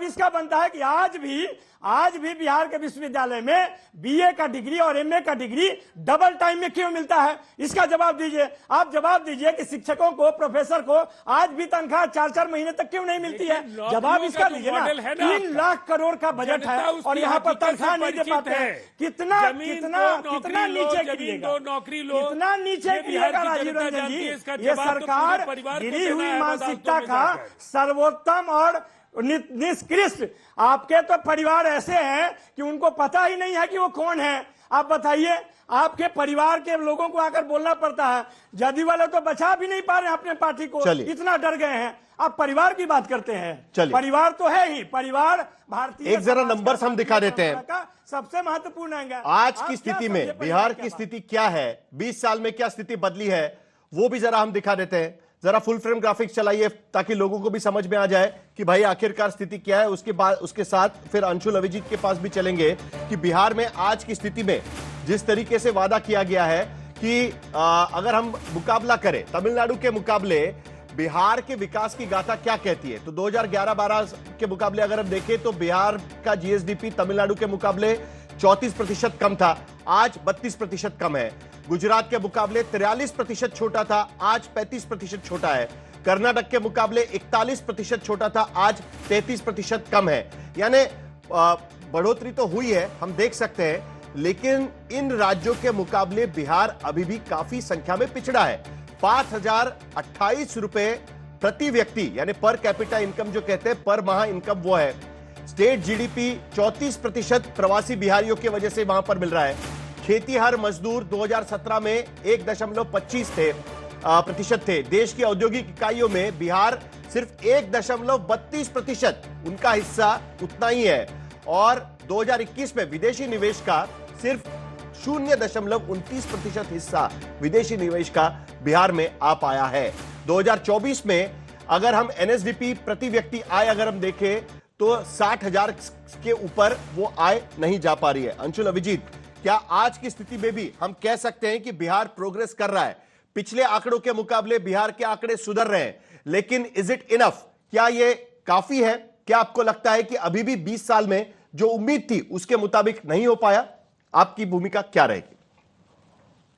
इसका बनता है कि आज भी बिहार के विश्वविद्यालय में बीए का डिग्री और एमए का डिग्री डबल टाइम में क्यों मिलता है, इसका जवाब दीजिए। आप जवाब दीजिए कि शिक्षकों को, प्रोफेसर को आज भी तनख्वाह 4-4 महीने तक क्यों नहीं मिलती है। जवाब इसका दीजिए ना। 3 लाख करोड़ का बजट है और यहाँ पर तनख्वाह नहीं दे पाते हैं। कितना नीचे गिरिएगा, कितना नीचे गिरिएगा राजीव रंजन जी। ये सरकार गिरी हुई मानसिकता का सर्वोत्तम और निष्कृष्ट। आपके तो परिवार ऐसे हैं कि उनको पता ही नहीं है कि वो कौन है। आप बताइए, आपके परिवार के लोगों को आकर बोलना पड़ता है। जदयू वाले तो बचा भी नहीं पा रहे हैं अपने पार्टी को, इतना डर गए हैं। आप परिवार की बात करते हैं। परिवार तो है ही, परिवार भारतीय। एक जरा नंबर्स हम दिखा देते हैं, सबसे महत्वपूर्ण है। आज की स्थिति में बिहार की स्थिति क्या है, 20 साल में क्या स्थिति बदली है, वो भी जरा हम दिखा देते हैं। जरा फुल फ्रेम ग्राफिक्स चलाइए ताकि लोगों को भी समझ में आ जाए कि भाई आखिरकार स्थिति क्या है। उसके बाद उसके साथ फिर अंशुल अभिजीत के पास भी चलेंगे कि बिहार में आज की स्थिति में जिस तरीके से वादा किया गया है कि अगर हम मुकाबला करें तमिलनाडु के मुकाबले, बिहार के विकास की गाथा क्या कहती है। तो 2011-12 के मुकाबले अगर हम देखें तो बिहार का जीएसडीपी तमिलनाडु के मुकाबले 34% कम था, आज 32% कम है। गुजरात के मुकाबले 43% छोटा था, आज 35% छोटा है। कर्नाटक के मुकाबले 41% छोटा था, आज 33% कम है। यानी बढ़ोतरी तो हुई है, हम देख सकते हैं, लेकिन इन राज्यों के मुकाबले बिहार अभी भी काफी संख्या में पिछड़ा है। 5,028 रुपए प्रति व्यक्ति, यानी पर कैपिटा इनकम जो कहते हैं, पर माह इनकम वो है। स्टेट जीडीपी 34% प्रवासी बिहारियों की वजह से वहां पर मिल रहा है। खेतीहर मजदूर 2017 में 1.25 प्रतिशत थे। देश की औद्योगिक इकाइयों में बिहार सिर्फ 1.32%, उनका हिस्सा उतना ही है। और 2021 में विदेशी निवेश का सिर्फ 0.29% हिस्सा विदेशी निवेश का बिहार में आ पाया है। 2024 में अगर हम एनएसडीपी प्रति व्यक्ति आय अगर हम देखें तो 60,000 के ऊपर वो आय नहीं जा पा रही है। अंशुल अभिजीत, क्या आज की स्थिति में भी हम कह सकते हैं कि बिहार प्रोग्रेस कर रहा है? पिछले आंकड़ों के मुकाबले बिहार के आंकड़े सुधर रहे हैं, लेकिन इज इट इनफ? क्या ये काफी है? क्या आपको लगता है कि अभी भी 20 साल में जो उम्मीद थी उसके मुताबिक नहीं हो पाया? आपकी भूमिका क्या रहेगी?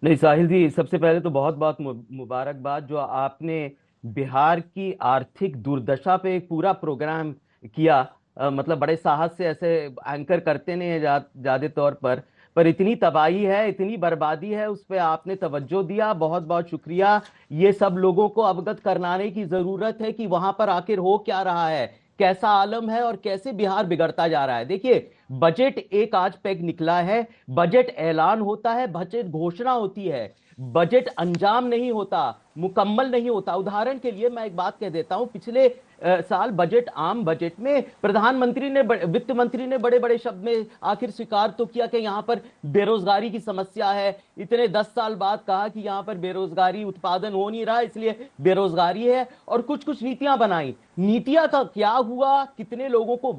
नहीं साहिल जी, सबसे पहले तो बहुत बहुत मुबारकबाद जो आपने बिहार की आर्थिक दुर्दशा पे एक पूरा प्रोग्राम किया। मतलब बड़े साहस से ऐसे एंकर करते नहीं है ज्यादा तौर पर इतनी तबाही है, इतनी बर्बादी है, उस पे आपने तवज्जो दिया, बहुत बहुत शुक्रिया। ये सब लोगों को अवगत कराने की जरूरत है कि वहां पर आखिर हो क्या रहा है, कैसा आलम है और कैसे बिहार बिगड़ता जा रहा है। देखिए, बजट एक आज पैक निकला है, बजट ऐलान होता है, बजट घोषणा होती है, बजट अंजाम नहीं होता, मुकम्मल नहीं होता। उदाहरण के लिए मैं एक बात कह देता हूं, पिछले साल बजट, आम बजट में प्रधानमंत्री ने, वित्त मंत्री ने बड़े बड़े शब्द में आखिर स्वीकार तो किया कि यहां पर बेरोजगारी की समस्या है। इतने 10 साल बाद कहा कि यहां पर बेरोजगारी, उत्पादन हो नहीं रहा इसलिए बेरोजगारी है, और कुछ कुछ नीतियां बनाई। नीतियां का क्या हुआ, कितने लोगों को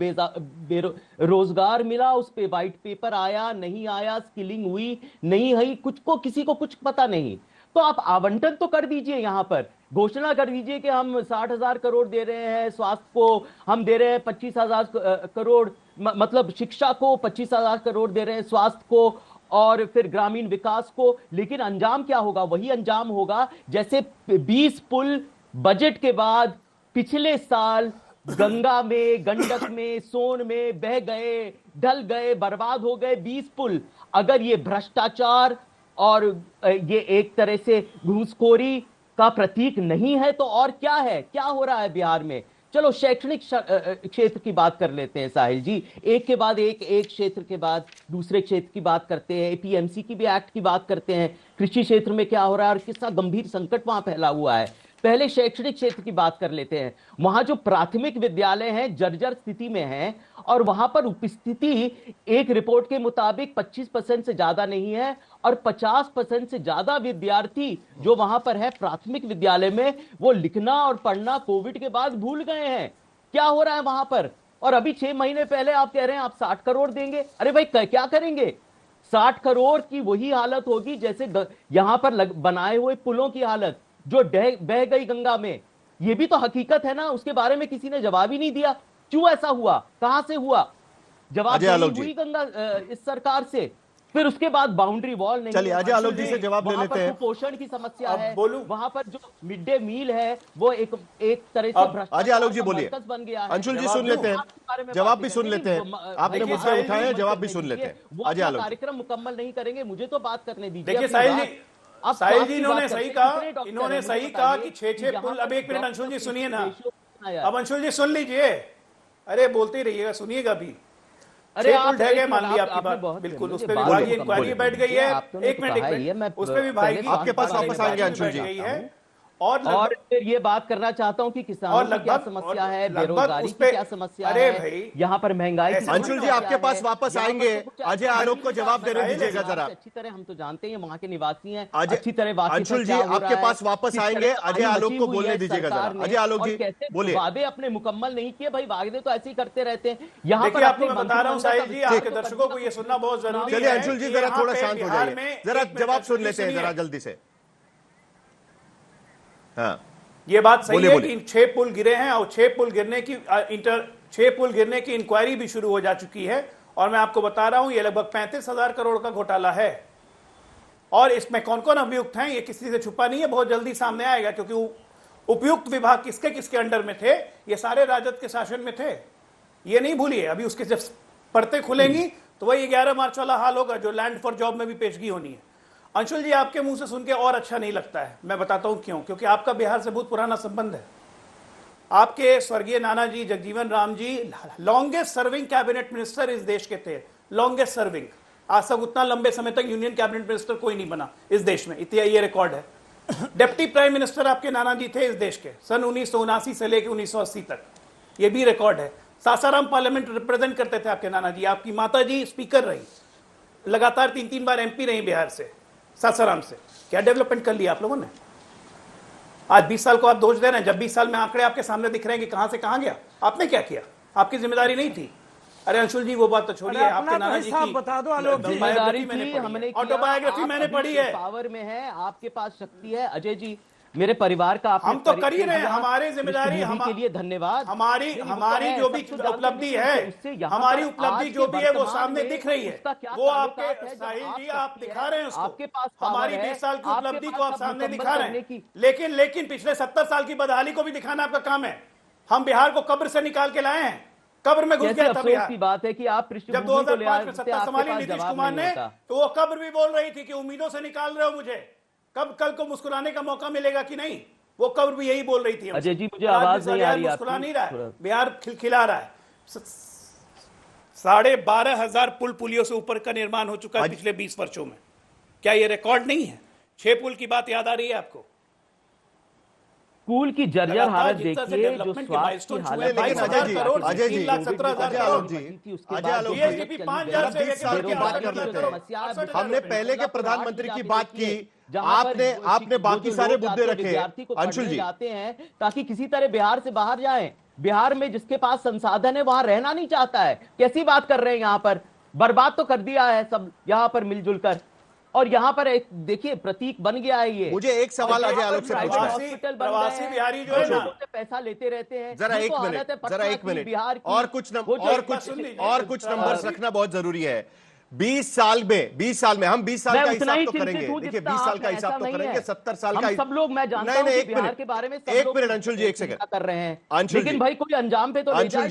रोजगार मिला, उस पे व्हाइट पेपर आया नहीं आया, स्किलिंग हुई नहीं हुई, कुछ को किसी को कुछ पता नहीं। तो आप आवंटन तो कर दीजिए, यहां पर घोषणा कर दीजिए कि हम 60,000 करोड़ दे रहे हैं, स्वास्थ्य को हम दे रहे हैं 25,000 करोड़, मतलब शिक्षा को 25,000 करोड़ दे रहे हैं, स्वास्थ्य को और फिर ग्रामीण विकास को। लेकिन अंजाम क्या होगा? वही अंजाम होगा जैसे 20 पुल बजट के बाद पिछले साल गंगा में, गंडक में, सोन में बह गए, ढल गए, बर्बाद हो गए 20 पुल। अगर ये भ्रष्टाचार और ये एक तरह से घूसखोरी का प्रतीक नहीं है तो और क्या है? क्या हो रहा है बिहार में? चलो शैक्षणिक क्षेत्र की बात कर लेते हैं साहिल जी, एक के बाद एक क्षेत्र के बाद दूसरे क्षेत्र की बात करते हैं, एपीएमसी की भी एक्ट की बात करते हैं, कृषि क्षेत्र में क्या हो रहा है और कितना गंभीर संकट वहां फैला हुआ है। पहले शैक्षणिक क्षेत्र की बात कर लेते हैं। वहां जो प्राथमिक विद्यालय हैं जर्जर स्थिति में हैं और वहां पर उपस्थिति एक रिपोर्ट के मुताबिक 25% से ज्यादा नहीं है और 50% से ज्यादा विद्यार्थी जो वहां पर है प्राथमिक विद्यालय में, वो लिखना और पढ़ना कोविड के बाद भूल गए हैं। क्या हो रहा है वहां पर? और अभी 6 महीने पहले आप कह रहे हैं आप 60 करोड़ देंगे। अरे भाई क्या करेंगे? 60 करोड़ की वही हालत होगी जैसे यहां पर बनाए हुए पुलों की हालत जो बह गई गंगा में। यह भी तो हकीकत है ना, उसके बारे में किसी ने जवाब ही नहीं दिया। क्यों ऐसा हुआ? कहां से हुआ? जवाब हुई गंगा इस सरकार से। फिर उसके बाद बाउंड्री वॉल नहीं। चलिए अजय आलोक जी से जवाब ले लेते हैं। पोषण की समस्या है, वहां पर जो मिड डे मील है वो एक तरह से अजय आलोक जी बोलिए, बन गया है। अंशुल जी सुन लेते हैं, जवाब भी सुन लेते हैं। आपने मुद्दे उठाए हैं, जवाब भी सुन लेते हैं। अजय आलोक, कार्यक्रम मुकम्मल नहीं करेंगे, मुझे तो बात करने दीजिए। देखिए साहिल जी इन्होंने सही कहा कि 6 पुल। अब 1 मिनट अंशुल जी सुनिए ना, अब अंशुल जी सुन लीजिए, अरे बोलते ही रहिएगा, सुनिएगा भी। अरे पुल ढह गए, मान लिया आपकी बात, बिल्कुल उस पर विभागीय इंक्वायरी बैठ गई है। 1 मिनट उस पर विभागीय आपके पास वापस आएंगे अंशुल जी। और फिर ये बात करना चाहता हूं कि किसानों की क्या समस्या है, बेरोजगारी की क्या समस्या है, यहाँ पर महंगाई की। अंशुल जी आपके पास वापस आएंगे, अजय आलोक को जवाब देने दीजिएगा जरा। अच्छी तरह हम तो जानते हैं वहाँ के निवासी हैं, अच्छी तरह अंशुल जी आपके पास वापस आएंगे, अजय आलोक को बोलने दीजिएगा जरा। अजय आलोक जी बोलिए। वादे अपने मुकम्मल नहीं किए भाई, वादे तो ऐसे ही करते रहते हैं। यहाँ पर आपको मैं बता रहा हूँ साहिल जी, आपके दर्शकों को ये सुनना बहुत जरूरी है। चलिए अंशुल जी जरा थोड़ा शांत हो जाइए, जरा जवाब सुन लेते हैं जरा जल्दी से। हाँ, ये बात सही है कि इन 6 पुल गिरे हैं और 6 पुल गिरने की इंक्वायरी भी शुरू हो जा चुकी है। और मैं आपको बता रहा हूं ये लगभग 35,000 करोड़ का घोटाला है। और इसमें कौन कौन अभियुक्त हैं ये किसी से छुपा नहीं है, बहुत जल्दी सामने आएगा। क्योंकि उपयुक्त विभाग किसके किसके अंडर में थे, ये सारे राजद के शासन में थे, ये नहीं भूलिए। अभी उसके जब परतें खुलेंगी तो वही 11 मार्च वाला हाल होगा जो लैंड फॉर जॉब में भी पेशगी होनी है। अंशुल जी आपके मुंह से सुन के और अच्छा नहीं लगता है, मैं बताता हूं क्यों। क्योंकि आपका बिहार से बहुत पुराना संबंध है। आपके स्वर्गीय नाना जी Jagjivan Ram ji longest serving cabinet minister इस देश के थे, लॉन्गेस्ट सर्विंग। आज तक उतना लंबे समय तक यूनियन कैबिनेट मिनिस्टर कोई नहीं बना इस देश में, इतना ये रिकॉर्ड है। डिप्टी प्राइम मिनिस्टर आपके नाना जी थे इस देश के, सन 1979 से लेकर 1980 तक, ये भी रिकॉर्ड है। सासाराम पार्लियामेंट रिप्रेजेंट करते थे आपके नाना जी। आपकी माता जी स्पीकर रही, लगातार 3-3 बार एमपी रही बिहार से, सासाराम से। क्या डेवलपमेंट कर लिया आप लोगों ने? आज 20 साल को आप दोष दे रहे हैं, जब 20 साल में आंकड़े आपके सामने दिख रहे हैं कि कहां से कहां गया। आपने क्या किया? आपकी जिम्मेदारी नहीं थी? अरे अंशुल जी वो बात तो छोड़िए, आपके नाना जी की बता दो आलोक जी, जिम्मेदारी थी, हमने ऑटोबायोग्राफी मैंने पढ़ी है। पावर में है, आपके पास शक्ति है। अजय जी मेरे परिवार का आपने हम तो कर ही रहे हैं, हमारी जिम्मेदारी के लिए धन्यवाद। हमारी जो भी उपलब्धि है, हमारी उपलब्धि जो भी है वो सामने दिख रही है, वो आपके साहिल जी आप दिखा रहे हैं उसको। आपके पास हमारी 20 साल की उपलब्धि को आप सामने दिखा रहे हैं, लेकिन पिछले 70 साल की बदहाली को भी दिखाना आपका काम है। हम बिहार को कब्र से निकाल के लाए हैं, कब्र में घुस गया था बिहार। की बात है कि आप जब 2005 में सत्ता संभाली नीतीश कुमार ने, तो वो कब्र भी बोल रही थी कि उम्मीदों से निकाल रहे हो मुझे, कब कल को मुस्कुराने का मौका मिलेगा कि नहीं। वो कब्र भी यही बोल रही थी। अजय जी मुझे आवाज नहीं आ रही, मुस्कुरा नहीं रहा है, बिहार खिलखिला रहा है। 12,500 पुल पुलियों से ऊपर का निर्माण हो चुका है पिछले 20 वर्षों में। क्या ये रिकॉर्ड नहीं है? 6 पुल की बात याद आ रही है आपको? स्कूल की जर्जर हालत देखिए, जो स्वास्थ्य की हालत। अजय जी, हमने पहले के प्रधानमंत्री की बात की, आपने बाकी सारे मुद्दे रखे। अंशुल जी आते हैं ताकि किसी तरह बिहार से बाहर जाएं। बिहार में जिसके पास संसाधन है वहां रहना नहीं चाहता है। कैसी बात कर रहे हैं? यहाँ पर बर्बाद तो कर दिया है सब, यहाँ पर मिलजुल कर। और यहाँ पर एक देखिए प्रतीक बन गया है ये। मुझे एक सवाल अजय आलोक से पूछना है। हॉस्पिटल प्रवासी बिहारी जो है ना, पैसा लेते रहते हैं। जरा एक मिनट और कुछ नंबर्स रखना बहुत जरूरी है। 20 साल में हम 20 साल का हिसाब तो करेंगे। देखिए 20 साल का हिसाब तो करेंगे, 70 साल का सब लोग, मैं जानता हूं कि बिहार के बारे में एक मिनट अंशुल जी, एक सेकंड कर रहे हैं, लेकिन भाई कोई अंजाम पे तो अंशुल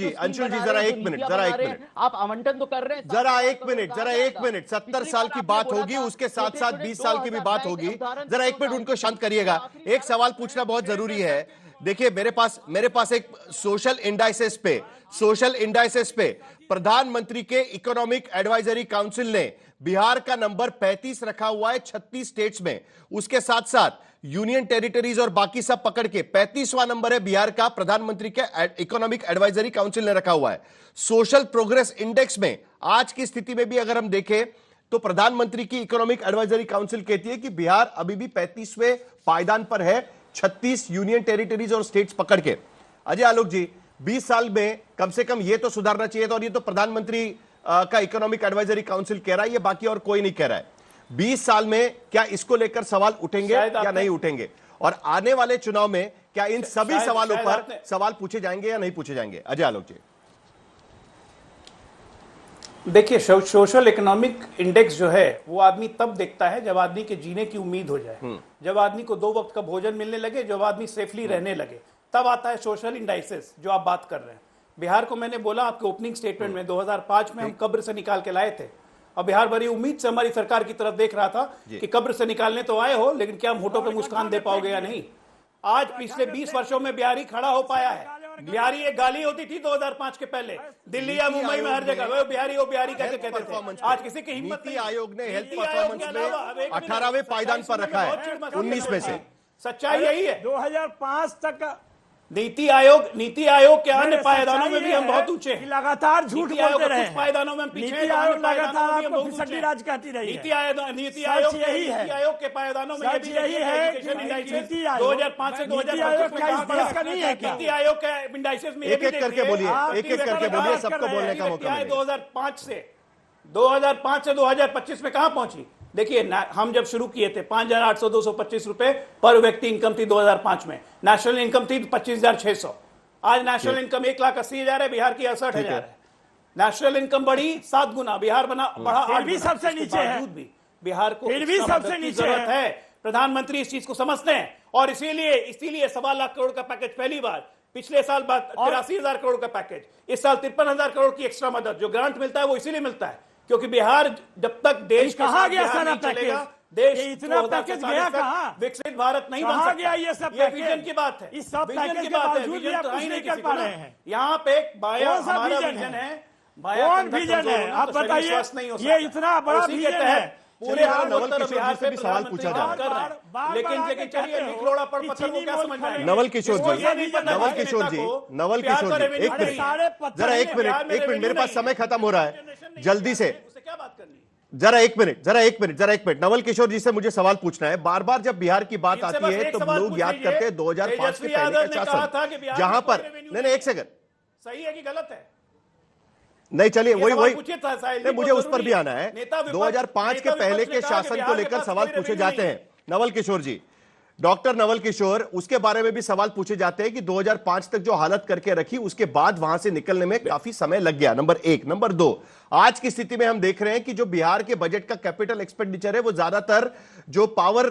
जी जरा एक मिनट आप आवंटन तो कर रहे हैं। जरा एक मिनट 70 साल की बात होगी, उसके साथ साथ 20 साल की भी बात होगी। जरा एक मिनट उनको शांत करिएगा। एक सवाल पूछना बहुत जरूरी है। देखिए मेरे पास एक सोशल इंडाइसेस पे प्रधानमंत्री के इकोनॉमिक एडवाइजरी काउंसिल ने बिहार का नंबर 35 रखा हुआ है 36 स्टेट्स में। उसके साथ साथ यूनियन टेरिटरीज और बाकी सब पकड़ के 35वां नंबर है बिहार का, प्रधानमंत्री के इकोनॉमिक एडवाइजरी काउंसिल ने रखा हुआ है। सोशल प्रोग्रेस इंडेक्स में आज की स्थिति में भी अगर हम देखें तो प्रधानमंत्री की इकोनॉमिक एडवाइजरी काउंसिल कहती है कि बिहार अभी भी 35वें पायदान पर है, 36 यूनियन टेरिटरीज और स्टेट्स पकड़ के। अजय आलोक जी, 20 साल में कम से कम ये तो सुधारना चाहिए था, और ये तो प्रधानमंत्री का इकोनॉमिक एडवाइजरी काउंसिल कह रहा है, ये बाकी और कोई नहीं कह रहा है। 20 साल में क्या इसको लेकर सवाल उठेंगे या नहीं उठेंगे, और आने वाले चुनाव में क्या इन सभी सवालों पर सवाल पूछे जाएंगे या नहीं पूछे जाएंगे? अजय आलोक जी देखिए, सोशल इकोनॉमिक इंडेक्स जो है वो आदमी तब देखता है जब आदमी के जीने की उम्मीद हो जाए, जब आदमी को 2 वक्त का भोजन मिलने लगे, जब आदमी सेफली रहने लगे, तब आता है सोशल इंडाइसेस जो आप बात कर रहे हैं। बिहार को मैंने बोला आपके ओपनिंग स्टेटमेंट में, 2005 में हम कब्र से निकाल के लाए थे, और बिहार बड़ी उम्मीद से हमारी सरकार की तरफ देख रहा था कि कब्र से निकालने तो आए हो, लेकिन क्या हम होठों पे मुस्कान दे पाओगे या नहीं। आज पिछले 20 वर्षों में बिहारी खड़ा हो पाया है। बिहारी एक गाली होती थी 2005 के पहले, दिल्ली या मुंबई में हर जगह वो बिहारी कहते थे। आज किसी की हिम्मत नहीं। आयोग ने हेल्थ परफॉर्मेंस में 18वें पायदान पर रखा है 19 में से। सच्चाई यही है। 2005 तक नीति आयोग के अन्य पायदानों में भी हम बहुत ऊंचे हैं। लगातार झूठ बोलते रहे। पायदानों में हम पीछे हैं। नीति आयोग लगातार आपको फिसड्डी राज कहती रही है। नीति आयोग के पायदानों में यही है कि नीति आयोग 2005 से 2025 का नहीं है। नीति आयोग के इंडाइसेस में एक एक करके बोलिए, सबको बोलने का मौका मिलेगा। 2005 से 2025 में कहां पहुंची? देखिए, हम जब शुरू किए थे 5,800-225 रुपए पर व्यक्ति इनकम थी 2005 में। नेशनल इनकम थी 25,600। आज नेशनल इनकम 1,80,000 है, बिहार की 68,000 है। नेशनल इनकम बढ़ी 7 गुना, बिहार बढ़ा 8 भी सबसे नीचे है। भी बिहार को फिर भी सबसे नीचे जरूरत है। प्रधानमंत्री इस चीज को समझते हैं, और इसीलिए 1.25 लाख करोड़ का पैकेज पहली बार, पिछले साल 83,000 करोड़ का पैकेज, इस साल 53,000 करोड़ की एक्स्ट्रा मदद। जो ग्रांट मिलता है वो इसीलिए मिलता है क्योंकि बिहार जब तक देश कहा गया सारा पैकेज, देश इतना पैकेज गया कहां? विकसित भारत नहीं बन सकता। गया ये सब विजन की बात है। इस सब पैकेज के बावजूद भी आप कुछ नहीं कर पा रहे हैं। यहाँ पे हमारा विजन है। कौन विजन है आप बताइए? ये इतना बड़ा विजन है। पूरे बिहार से भी सवाल पूछा जा रहा है, लेकिन चलिए निकलोड़ा पर पत्थर को क्या समझ में? नवल किशोर जी, एक मिनट, मेरे पास समय खत्म हो रहा है, जल्दी से। क्या बात करनी? जरा एक मिनट नवल किशोर जी से मुझे सवाल पूछना है। बार बार जब बिहार की बात आती है तो लोग याद करते हैं 2005 के पहले का शासन, जहां पर नहीं, एक सेकंड, सही है कि गलत है? नहीं, चलिए वही मुझे उस पर भी आना है। 2005 के पहले के शासन को लेकर सवाल पूछे जाते हैं। नवल किशोर जी, डॉक्टर नवल किशोर, उसके बारे में भी सवाल पूछे जाते हैं कि 2005 तक जो हालत करके रखी उसके बाद वहां से निकलने में काफी समय लग गया, नंबर एक। नंबर दो, आज की स्थिति में हम देख रहे हैं कि जो बिहार के बजट का कैपिटल एक्सपेंडिचर है वो ज्यादातर जो पावर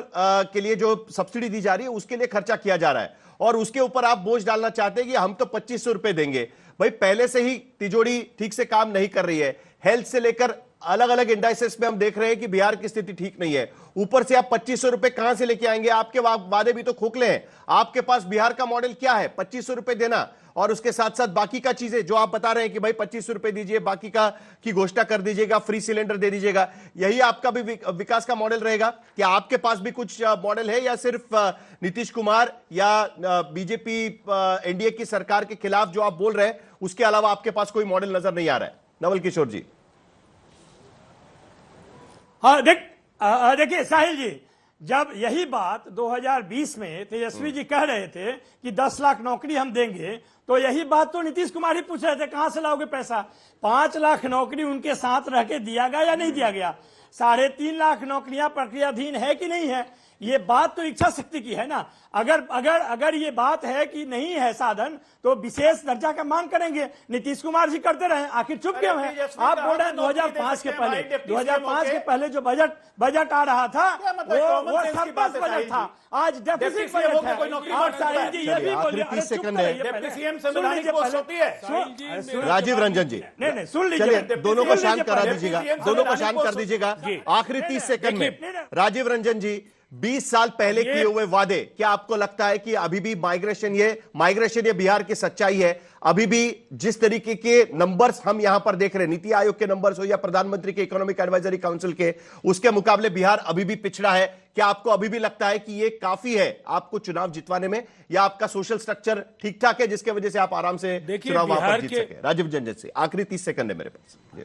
के लिए जो सब्सिडी दी जा रही है उसके लिए खर्चा किया जा रहा है, और उसके ऊपर आप बोझ डालना चाहते हैं कि हम तो 2500 रुपए देंगे। भाई पहले से ही तिजोरी ठीक से काम नहीं कर रही है, हेल्थ से लेकर अलग अलग इंडाइसेस में हम देख रहे हैं कि बिहार की स्थिति ठीक नहीं है, ऊपर से आप 2500 रुपए कहां से लेके आएंगे? आपके वादे भी तो खोखले हैं। आपके पास बिहार का मॉडल क्या है? 2500 रुपए देना और उसके साथ साथ बाकी का चीजें जो आप बता रहे हैं कि भाई 2500 रुपए दीजिए, बाकी का की घोषणा कर दीजिएगा, फ्री सिलेंडर दे दीजिएगा, यही आपका भी विकास का मॉडल रहेगा? क्या आपके पास भी कुछ मॉडल है या सिर्फ नीतीश कुमार या बीजेपी एनडीए की सरकार के खिलाफ जो आप बोल रहे हैं उसके अलावा आपके पास कोई मॉडल नजर नहीं आ रहा है? नवल किशोर जी। हाँ, देखिए साहिल जी, जब यही बात 2020 में तेजस्वी जी कह रहे थे कि 10 लाख नौकरी हम देंगे, तो यही बात तो नीतीश कुमार ही पूछ रहे थे, कहां से लाओगे पैसा? 5 लाख नौकरी उनके साथ रह के दिया गया या नहीं दिया गया? 3.5 लाख नौकरियां प्रक्रियाधीन है कि नहीं है? ये बात तो इच्छा शक्ति की है ना। अगर ये बात है कि नहीं है साधन, तो विशेष दर्जा का मांग करेंगे। नीतीश कुमार जी करते रहे, आखिर चुप क्यों है? आप बोल रहे हैं 2005 के पहले जो बजट आ रहा था वो सरप्लस बजट था, आज डेफिसिट बजट है। आप साहिल जी ये भी बोलिए, 30 सेकंड है। राजीव रंजन जी, नहीं सुन लीजिए, दोनों को शांत करा दीजिएगा, दोनों को शांत कर दीजिएगा। आखिरी 30 सेकंड में राजीव रंजन जी, 20 साल पहले किए हुए वादे, क्या आपको लगता है कि अभी भी माइग्रेशन ये बिहार की सच्चाई है? अभी भी जिस तरीके के नंबर्स हम यहां पर देख रहे हैं, नीति आयोग के नंबर्स हो या प्रधानमंत्री के इकोनॉमिक एडवाइजरी काउंसिल के, उसके मुकाबले बिहार अभी भी पिछड़ा है? क्या आपको अभी भी लगता है कि ये काफी है आपको चुनाव जितवाने में, या आपका सोशल स्ट्रक्चर ठीक ठाक है जिसकी वजह से आप आराम से चुनाव वहां पर जीत सके? राजीव रंजन से आखिरी 30 सेकंड है मेरे पास।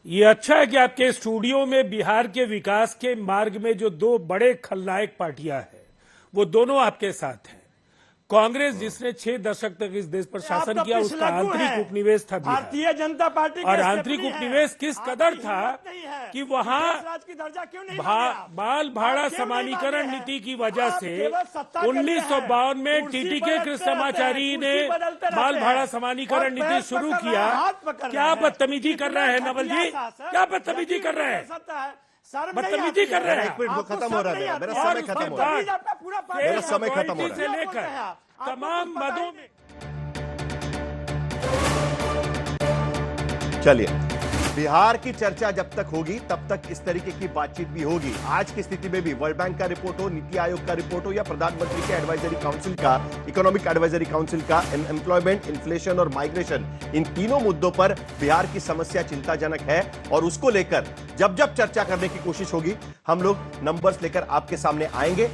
ये अच्छा है कि आपके स्टूडियो में बिहार के विकास के मार्ग में जो दो बड़े खलनायक पार्टियां हैं वो दोनों आपके साथ हैं। कांग्रेस जिसने 6 दशक तक इस देश पर शासन किया, उसका आंतरिक उपनिवेश था बिहार। भारतीय जनता पार्टी और आंतरिक उपनिवेश किस कदर था कि वहां बाल भाड़ा समानीकरण नीति की वजह से 1952 में टीटीके कृष्णमाचारी ने बाल भाड़ा समानीकरण नीति शुरू किया। क्या बदतमीजी कर रहे हैं नवल जी? क्या बदतमीजी कर रहे हैं? बदतमीजी कर रहे हैं। एक मिनट खत्म हो रहा है, मेरा समय खत्म हो रहा है, मेरा समय खत्म हो रहा है। से लेकर तमाम मदों में। चलिए, बिहार की चर्चा जब तक होगी तब तक इस तरीके की बातचीत भी होगी। आज की स्थिति में भी वर्ल्ड बैंक का रिपोर्ट हो, नीति आयोग का रिपोर्ट हो या प्रधानमंत्री के एडवाइजरी काउंसिल का, इकोनॉमिक एडवाइजरी काउंसिल का, एम्प्लॉयमेंट, इन्फ्लेशन और माइग्रेशन, इन तीनों मुद्दों पर बिहार की समस्या चिंताजनक है, और उसको लेकर जब जब चर्चा करने की कोशिश होगी हम लोग नंबर्स लेकर आपके सामने आएंगे।